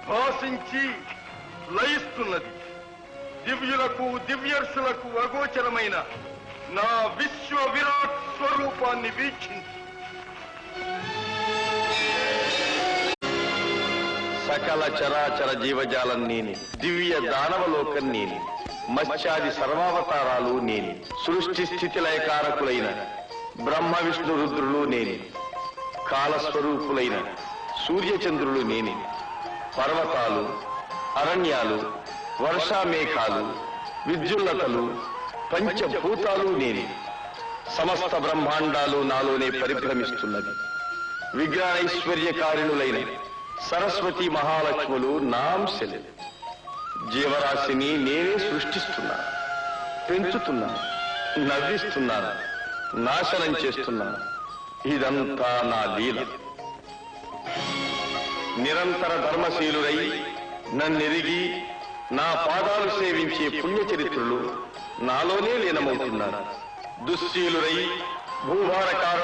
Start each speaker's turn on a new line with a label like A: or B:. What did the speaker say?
A: భాషించి లయిస్తున్నది. దివ్యులకు దివ్యర్షులకు అగోచరమైన నా విశ్వ విరాట్ స్వరూపాన్ని వీక్షించు. సకల చరాచర జీవజాలం నేని, దివ్య దానవలోకం నేని, మత్స్యాది సర్వావతారాలు నేని, సృష్టి స్థితి లయకారకులైన బ్రహ్మ విష్ణు రుద్రులు నేని, కాలస్వరూపులైన సూర్యచంద్రులు నేని, పర్వతాలు, అరణ్యాలు, వర్షామేఘాలు, విద్యుల్లతలు, పంచభూతాలు నేని. సమస్త బ్రహ్మాండాలు నాలోనే పరిభ్రమిస్తున్నది. విజ్ఞానైశ్వర్యకారిణులైన సరస్వతి మహాలక్ష్ములు నా అంశలే. జీవరాశిని నేనే సృష్టిస్తున్నా, పెంచుతున్నా, నవ్విస్తున్నాను, నాశనం చేస్తున్నా. ఇదంతా నా లీల. నిరంతర ధర్మశీలురై నన్నెరిగి నా పాదాలు సేవించే పుణ్యచరిత్రులు నాలోనే లీనమవుతున్నారు. దుశ్శీలురై భూభారకార